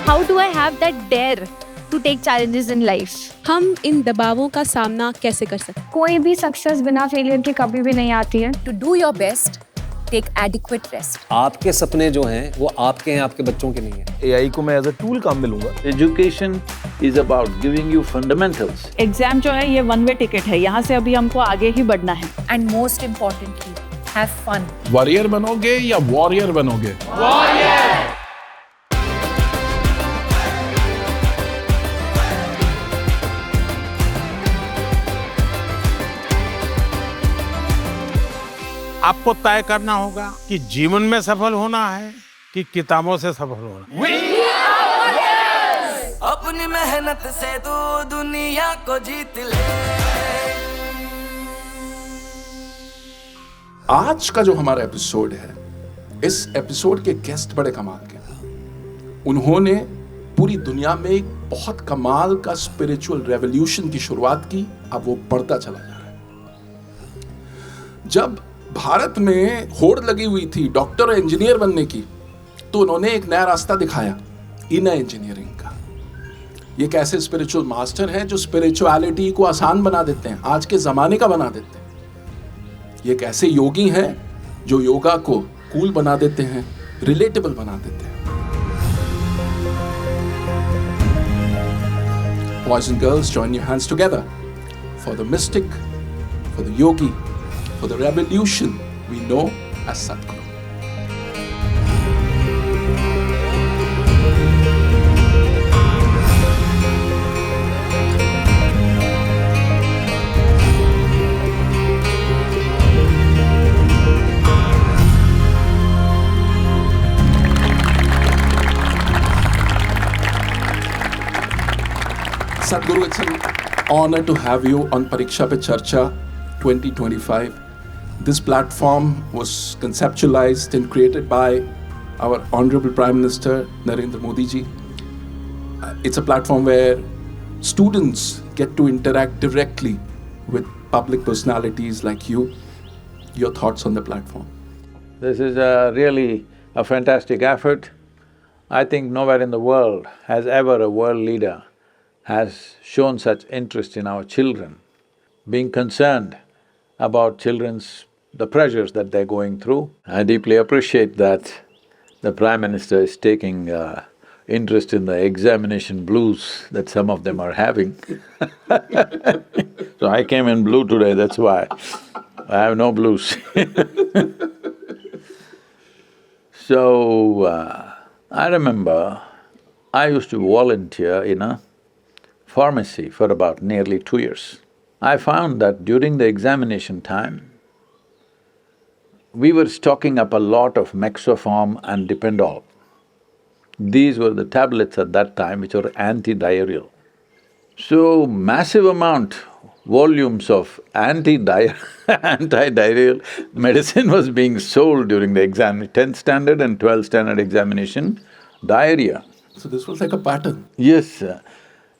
How do I have that dare to take challenges in life? हम इन दबावों का सामना कैसे कर सकते हैं? कोई भी सक्सेस बिना फेलियर के कभी भी नहीं आती है. To do your best, take adequate rest. आपके सपने जो हैं वो आपके हैं, आपके बच्चों के नहीं हैं. AI को मैं एज अ टूल काम में लूंगा. Education is about giving you fundamentals. Exam जो है ये वन वे टिकट है, यहाँ से अभी हमको आगे ही बढ़ना है. And most importantly, have fun. Warrior बनोगे या वॉरियर बनोगे? आपको तय करना होगा कि जीवन में सफल होना है कि किताबों से सफल होना है. अपनी मेहनत से तू दुनिया को जीत ले. आज का जो हमारा एपिसोड है, इस एपिसोड के गेस्ट बड़े कमाल के हैं. उन्होंने पूरी दुनिया में एक बहुत कमाल का स्पिरिचुअल रेवोल्यूशन की शुरुआत की. अब वो बढ़ता चला जा रहा है. जब भारत में होड़ लगी हुई थी डॉक्टर और इंजीनियर बनने की, तो उन्होंने एक नया रास्ता दिखाया, इनर इंजीनियरिंग का. ये कैसे स्पिरिचुअल मास्टर हैं जो स्पिरिचुअलिटी को आसान बना देते हैं, आज के जमाने का बना देते हैं. ये कैसे योगी हैं जो योगा को कूल बना देते हैं, रिलेटेबल बना देते हैं. Boys and girls, join your hands together for the mystic, for the yogi, for the revolution we know as Sadhguru. Sadhguru, it's an honor to have you on Pariksha Pe Charcha 2025. This platform was conceptualized and created by our Honorable Prime Minister Narendra Modi ji. It's a platform where students get to interact directly with public personalities like you. Your thoughts on the platform? This is really a fantastic effort. I think nowhere in the world has ever a world leader has shown such interest in our children, being concerned about the pressures that they're going through. I deeply appreciate that the Prime Minister is taking interest in the examination blues that some of them are having. So I came in blue today, that's why. I have no blues. So, I remember I used to volunteer in a pharmacy for about nearly 2 years. I found that during the examination time, we were stocking up a lot of Mexoform and Dipendol. These were the tablets at that time which were anti-diarrheal. So, massive amount, volumes of anti-diarrheal medicine was being sold during the 10th standard and 12th standard examination, diarrhea. So this was like a pattern. Yes,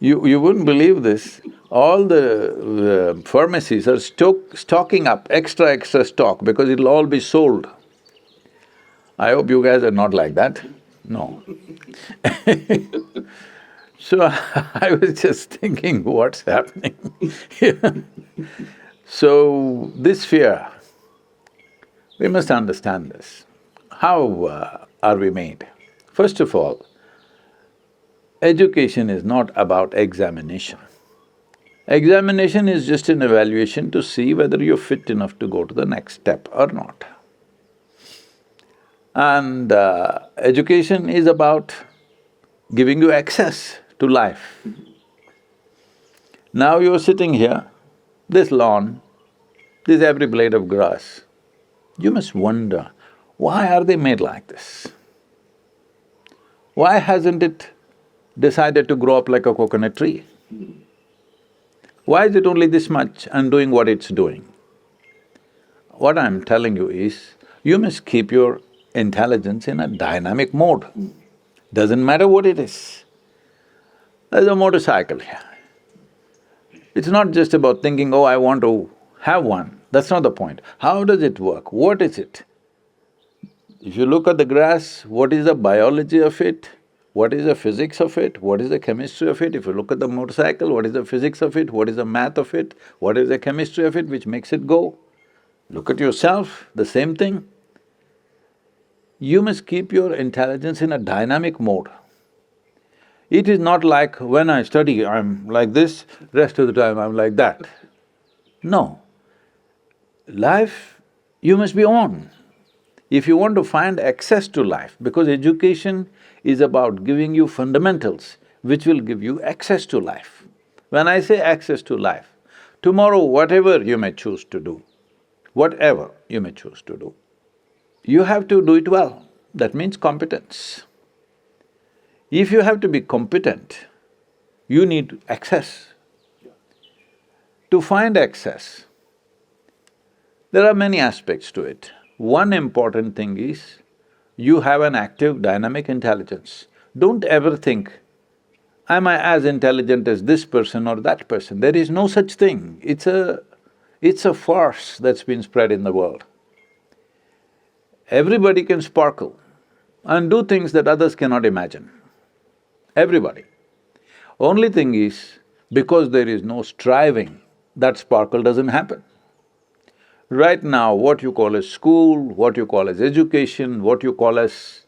you wouldn't believe this. All the pharmacies are stocking up extra stock because it'll all be sold. I hope you guys are not like that. No. So I was just thinking, what's happening? So this fear, we must understand this. How are we made? First of all, education is not about examination. Examination is just an evaluation to see whether you're fit enough to go to the next step or not. And education is about giving you access to life. Now you're sitting here, this lawn, this every blade of grass, you must wonder, why are they made like this? Why hasn't it decided to grow up like a coconut tree? Why is it only this much and doing what it's doing? What I'm telling you is, you must keep your intelligence in a dynamic mode. Doesn't matter what it is. There's a motorcycle here. It's not just about thinking, oh, I want to have one. That's not the point. How does it work? What is it? If you look at the grass, what is the biology of it? what is the physics of it, what is the chemistry of it. If you look at the motorcycle, what is the physics of it, what is the math of it, what is the chemistry of it which makes it go. Look at yourself, the same thing. You must keep your intelligence in a dynamic mode. It is not like when I study, I'm like this, rest of the time I'm like that. No. Life, you must be on. If you want to find access to life, because education is about giving you fundamentals which will give you access to life. When I say access to life, tomorrow whatever you may choose to do, whatever you may choose to do, you have to do it well. That means competence. If you have to be competent, you need access. To find access, there are many aspects to it. One important thing is, you have an active, dynamic intelligence. Don't ever think, am I as intelligent as this person or that person? There is no such thing. It's a farce that's been spread in the world. Everybody can sparkle and do things that others cannot imagine. Everybody. Only thing is, because there is no striving, that sparkle doesn't happen. Right now, what you call as school, what you call as education, what you call as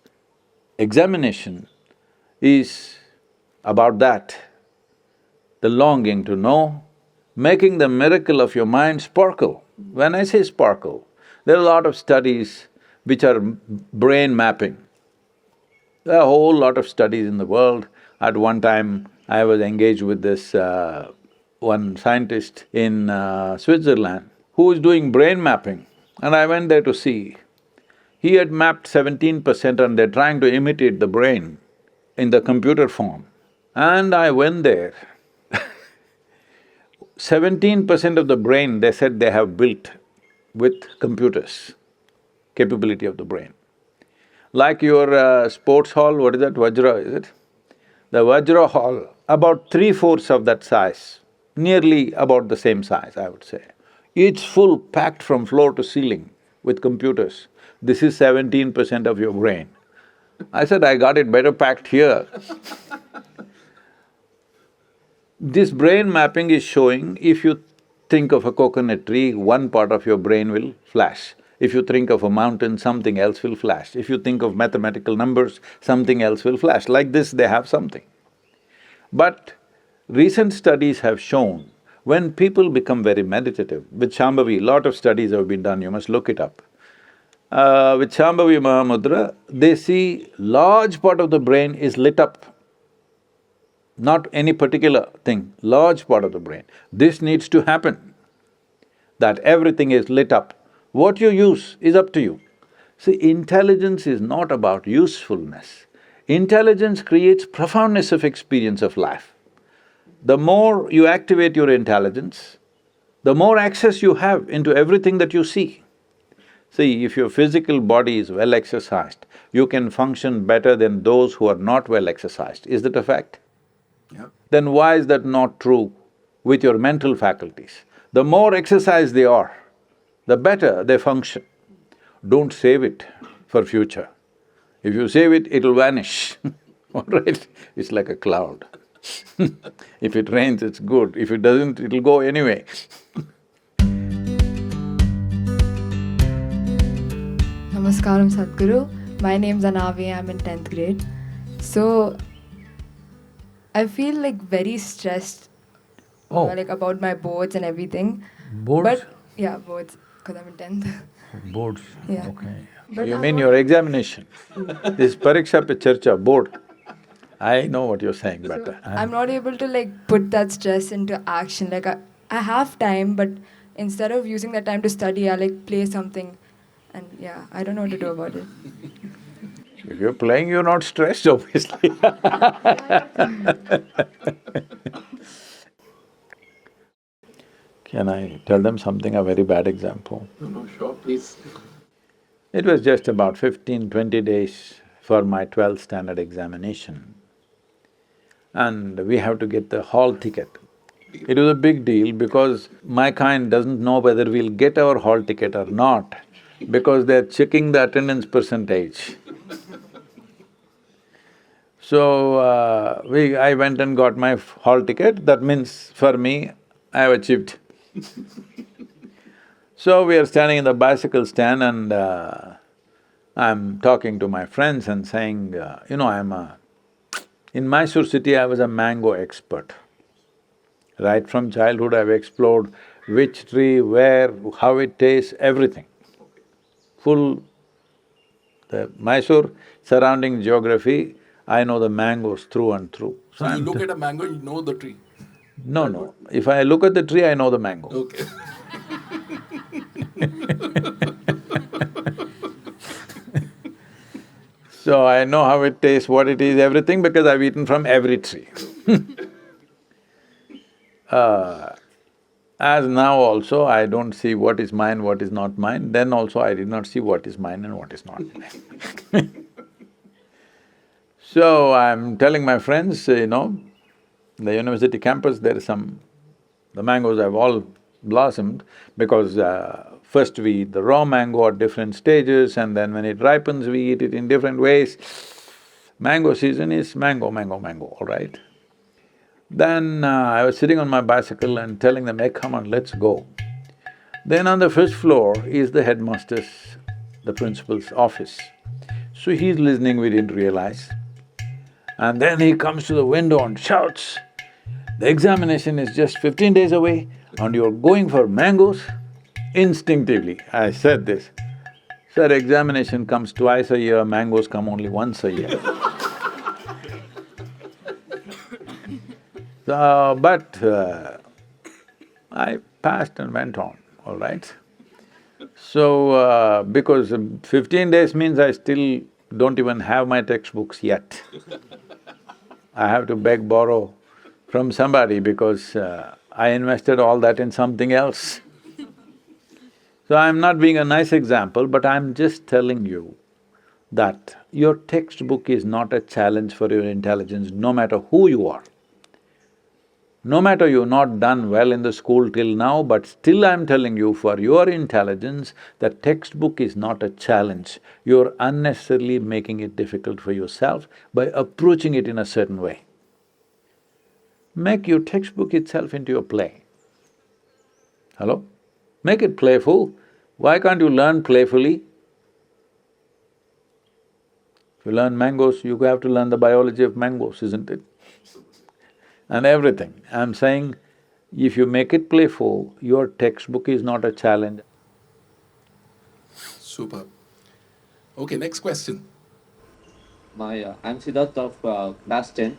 examination is about that. The longing to know, making the miracle of your mind sparkle. When I say sparkle, there are a lot of studies which are brain mapping. There are a whole lot of studies in the world. At one time, I was engaged with this one scientist in Switzerland who was doing brain mapping, and I went there to see. He had mapped 17% and they're trying to imitate the brain in the computer form. And I went there. 17% of the brain, they said they have built with computers, capability of the brain. Like your sports hall, what is that, Vajra, is it? The Vajra hall, about 3/4 of that size, nearly about the same size, I would say. It's full, packed from floor to ceiling with computers. This is 17% of your brain. I said, I got it better packed here. This brain mapping is showing, if you think of a coconut tree, one part of your brain will flash. If you think of a mountain, something else will flash. If you think of mathematical numbers, something else will flash. Like this, they have something. But recent studies have shown, when people become very meditative, with Shambhavi, lot of studies have been done, you must look it up. With Shambhavi Mahamudra, they see large part of the brain is lit up. Not any particular thing, large part of the brain. This needs to happen, that everything is lit up. What you use is up to you. See, intelligence is not about usefulness. Intelligence creates profoundness of experience of life. The more you activate your intelligence, the more access you have into everything that you see. See, if your physical body is well exercised, you can function better than those who are not well exercised. Is that a fact? Yeah. Then why is that not true with your mental faculties? The more exercised they are, the better they function. Don't save it for future. If you save it, it'll vanish, all right? It's like a cloud. If it rains, it's good. If it doesn't, it'll go anyway. Namaskaram Sadhguru. My name's Anavi, I'm in 10th grade. So, I feel like very stressed like about my boards and everything. Boards? But, yeah, boards, because I'm in 10th. Boards, Yeah. okay. But You I mean want- your examination? This Pariksha Pe Charcha, board. I know what you're saying, but I'm not able to like put that stress into action. Like I have time, but instead of using that time to study, I like play something. And yeah, I don't know what to do about it. if you're playing, you're not stressed, obviously. Can I tell them something, a very bad example? No, sure, please. It was just about 15-20 days for my 12th standard examination. And we have to get the hall ticket. It was a big deal because my kind doesn't know whether we'll get our hall ticket or not, because they're checking the attendance percentage. So, I went and got my hall ticket, that means for me, I have achieved. So we are standing in the bicycle stand and I'm talking to my friends and saying, in Mysore city I was a mango expert. Right from childhood I've explored which tree, where, how it tastes, everything. Full… the Mysore surrounding geography, I know the mangoes through and through. So you look at a mango, you know the tree. No. If I look at the tree, I know the mango. Okay. So I know how it tastes, what it is, everything because I've eaten from every tree. As now also, I don't see what is mine, what is not mine, then also I did not see what is mine and what is not mine. So I'm telling my friends, the university campus, there is the mangoes have all blossomed because first we eat the raw mango at different stages and then when it ripens, we eat it in different ways. Mango season is mango, all right? Then I was sitting on my bicycle and telling them, hey, come on, let's go. Then on the first floor is the headmaster's, the principal's office. So he's listening, we didn't realize. And then he comes to the window and shouts, the examination is just 15 days away and you're going for mangoes? Instinctively, I said this, sir, examination comes twice a year, mangoes come only once a year. I passed and went on, all right? So, because 15 days means I still don't even have my textbooks yet. I have to beg, borrow from somebody because I invested all that in something else. So I'm not being a nice example, but I'm just telling you that your textbook is not a challenge for your intelligence, no matter who you are. No matter you've not done well in the school till now, but still I'm telling you, for your intelligence, the textbook is not a challenge. You're unnecessarily making it difficult for yourself by approaching it in a certain way. Make your textbook itself into a play. Hello? Make it playful. Why can't you learn playfully? If you learn mangoes, you have to learn the biology of mangoes, isn't it? And everything. I'm saying, if you make it playful, your textbook is not a challenge. Super. Okay, next question. I'm Siddharth of class 10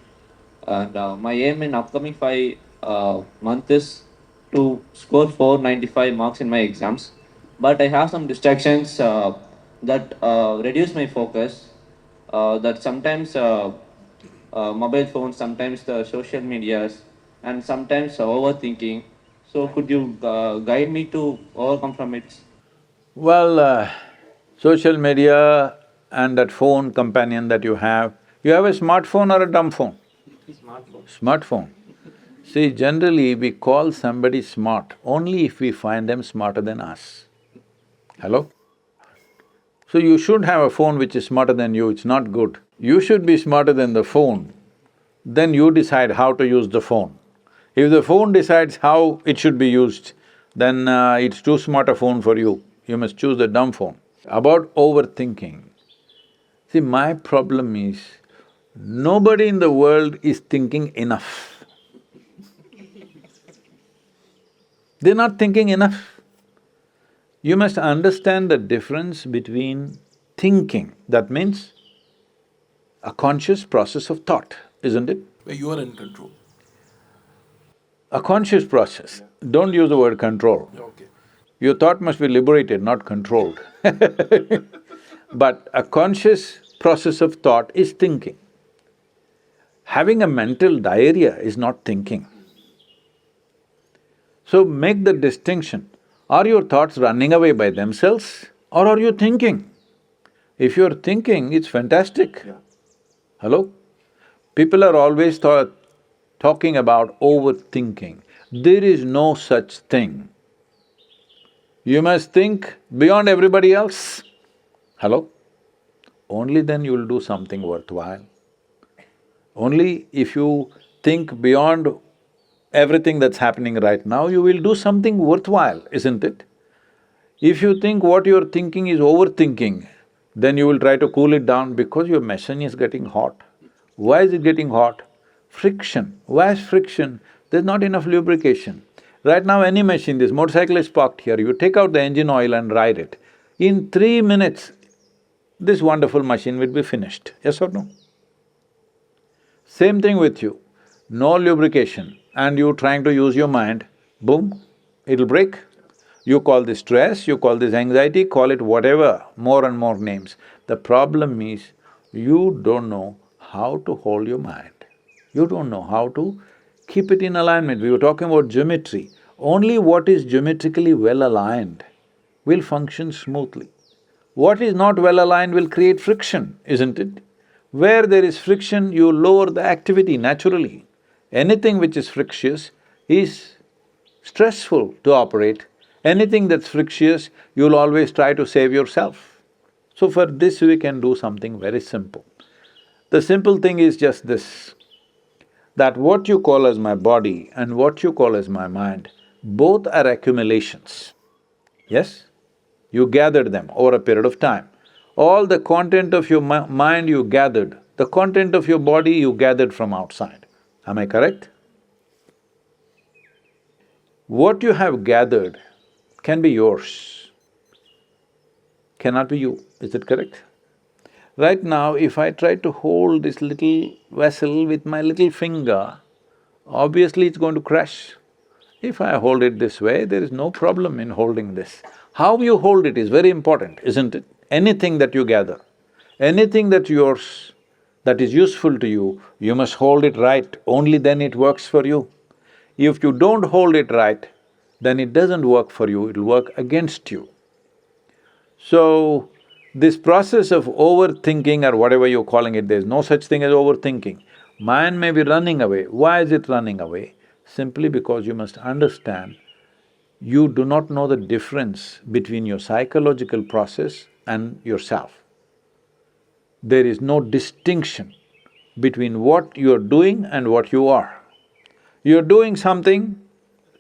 and my aim in upcoming 5 months is to score 495 marks in my exams. But I have some distractions that reduce my focus, that sometimes mobile phones, sometimes the social medias, and sometimes overthinking. So could you guide me to overcome from it? Well, social media and that phone companion that you have a smartphone or a dumb phone? Smartphone. Smartphone. See, generally we call somebody smart only if we find them smarter than us. Hello? So you should have a phone which is smarter than you, it's not good. You should be smarter than the phone, then you decide how to use the phone. If the phone decides how it should be used, then it's too smart a phone for you, you must choose the dumb phone. About overthinking, see, my problem is, nobody in the world is thinking enough. They're not thinking enough. You must understand the difference between thinking, that means a conscious process of thought, isn't it? Where you are in control. A conscious process, don't use the word control. Okay. Your thought must be liberated, not controlled. But a conscious process of thought is thinking. Having a mental diarrhea is not thinking. So make the distinction. Are your thoughts running away by themselves or are you thinking? If you're thinking, it's fantastic. Yeah. Hello? People are always talking about overthinking. There is no such thing. You must think beyond everybody else. Hello? Only then you'll do something worthwhile. Only if you think beyond everything that's happening right now, you will do something worthwhile, isn't it? If you think what you're thinking is overthinking, then you will try to cool it down because your machine is getting hot. Why is it getting hot? Friction. Why is friction? There's not enough lubrication. Right now, any machine, this motorcycle is parked here, you take out the engine oil and ride it. In 3 minutes, this wonderful machine will be finished, yes or no? Same thing with you, no lubrication and you trying to use your mind, boom, it'll break. You call this stress, you call this anxiety, call it whatever, more and more names. The problem is, you don't know how to hold your mind. You don't know how to keep it in alignment. We were talking about geometry. Only what is geometrically well aligned will function smoothly. What is not well aligned will create friction, isn't it? Where there is friction, you lower the activity naturally. Anything which is frictious is stressful to operate. Anything that's frictious, you'll always try to save yourself. So for this we can do something very simple. The simple thing is just this, that what you call as my body and what you call as my mind, both are accumulations. Yes? You gathered them over a period of time. All the content of your mind you gathered, the content of your body you gathered from outside. Am I correct? What you have gathered can be yours, cannot be you, is it correct? Right now, if I try to hold this little vessel with my little finger, obviously it's going to crash. If I hold it this way, there is no problem in holding this. How you hold it is very important, isn't it? Anything that you gather, anything that's yours, that is useful to you, you must hold it right, only then it works for you. If you don't hold it right, then it doesn't work for you, it'll work against you. So, this process of overthinking or whatever you're calling it, there's no such thing as overthinking. Mind may be running away. Why is it running away? Simply because you must understand, you do not know the difference between your psychological process and yourself. There is no distinction between what you're doing and what you are. You're doing something,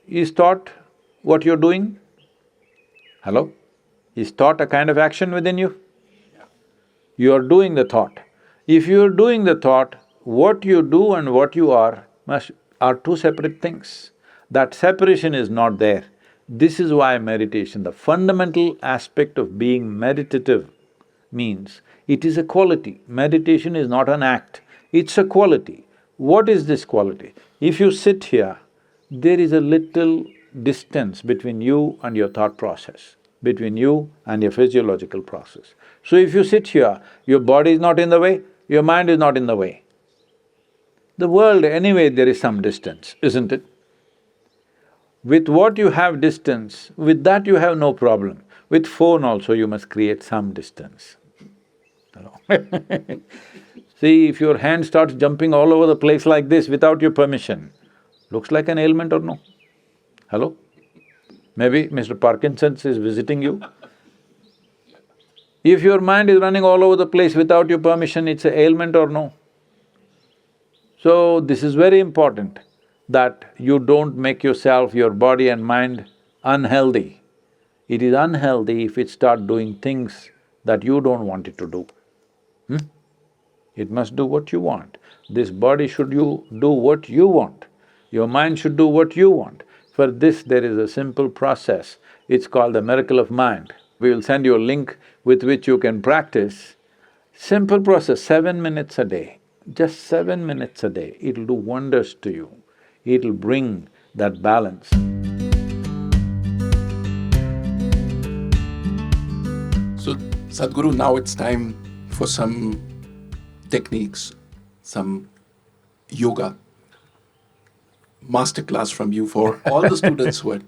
is thought what you're doing? Hello? Is thought a kind of action within you? You are doing the thought. If you are doing the thought, what you do and what you are are two separate things. That separation is not there. This is why meditation, the fundamental aspect of being meditative means it is a quality. Meditation is not an act, it's a quality. What is this quality? If you sit here, there is a little distance between you and your thought process, between you and your physiological process. So if you sit here, your body is not in the way, your mind is not in the way. The world, anyway, there is some distance, isn't it? With what you have distance, with that you have no problem. With phone also you must create some distance. See, if your hand starts jumping all over the place like this without your permission, looks like an ailment or no? Hello? Maybe Mr. Parkinson's is visiting you. If your mind is running all over the place without your permission, it's an ailment or no? So, this is very important that you don't make yourself, your body and mind unhealthy. It is unhealthy if it starts doing things that you don't want it to do. It must do what you want. This body should do what you want. Your mind should do what you want. For this, there is a simple process. It's called the miracle of mind. We will send you a link with which you can practice. Simple process, 7 minutes a day. Just 7 minutes a day, it'll do wonders to you. It'll bring that balance. So, Sadhguru, now it's time for some techniques, some yoga masterclass from you for all the students who are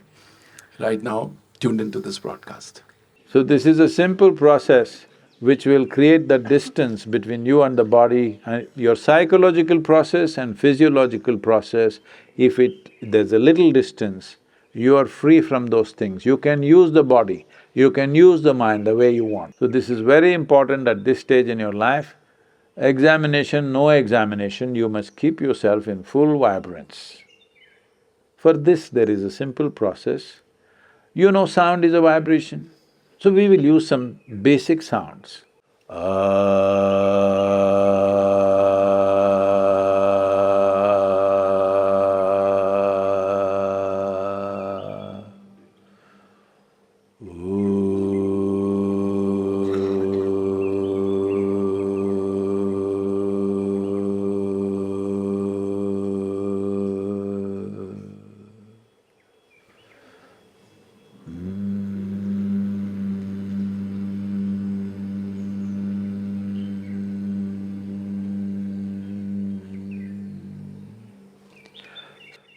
right now tuned into this broadcast. So this is a simple process which will create the distance between you and the body, and your psychological process and physiological process. If there's a little distance, you are free from those things. You can use the body, you can use the mind the way you want. So this is very important at this stage in your life. Examination, no examination, you must keep yourself in full vibrance. For this, there is a simple process. You know sound is a vibration, so we will use some basic sounds.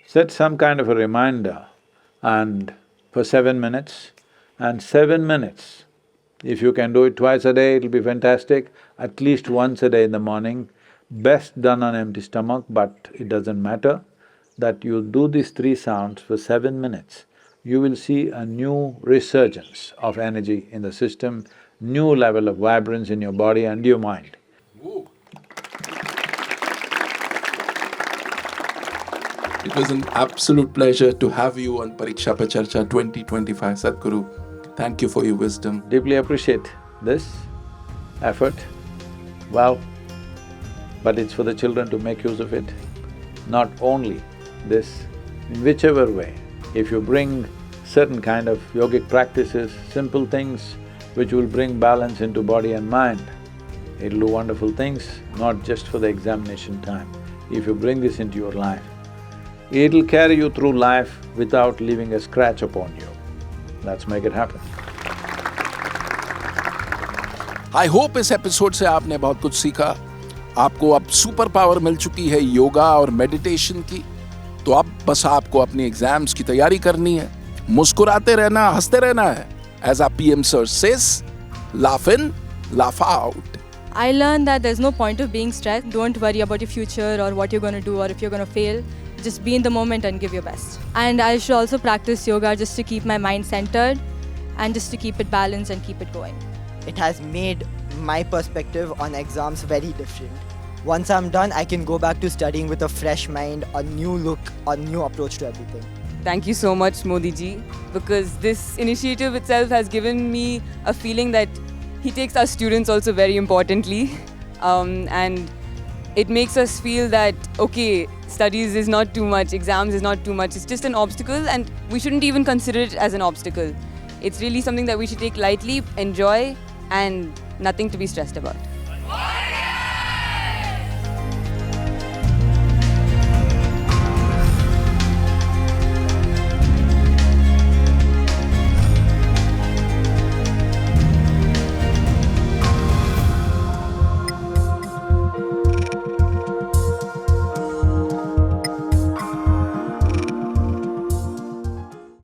Set some kind of a reminder and for 7 minutes, and 7 minutes, if you can do it twice a day, it'll be fantastic, at least once a day in the morning, best done on empty stomach, but it doesn't matter, that you'll do these 3 sounds for 7 minutes, you will see a new resurgence of energy in the system, new level of vibrance in your body and your mind. It was an absolute pleasure to have you on Pariksha Pe Charcha 2025, Sadhguru. Thank you for your wisdom. Deeply appreciate this effort. Well, but it's for the children to make use of it. Not only this, in whichever way, if you bring certain kind of yogic practices, simple things which will bring balance into body and mind, it'll do wonderful things, not just for the examination time. If you bring this into your life, it'll carry you through life without leaving a scratch upon you. Let's make it happen. I hope इस episode से आपने बहुत कुछ सीखा। आपको अब super power मिल चुकी है योगा और मेडिटेशन की, तो अब बस आपको अपनी एग्जाम्स की तैयारी करनी है, मुस्कुराते रहना, हंसते रहना है। As our PM sir says, laugh in, laugh out. I learned that there's no point of being stressed. Don't worry about your future or what you're going to do or if you're going to fail. Just be in the moment and give your best. And I should also practice yoga just to keep my mind centered and just to keep it balanced and keep it going. It has made my perspective on exams very different. Once I'm done, I can go back to studying with a fresh mind, a new look, a new approach to everything. Thank you so much, Modi ji, because this initiative itself has given me a feeling that he takes our students also very importantly, and it makes us feel that, okay, studies is not too much, exams is not too much, it's just an obstacle and we shouldn't even consider it as an obstacle. It's really something that we should take lightly, enjoy and nothing to be stressed about.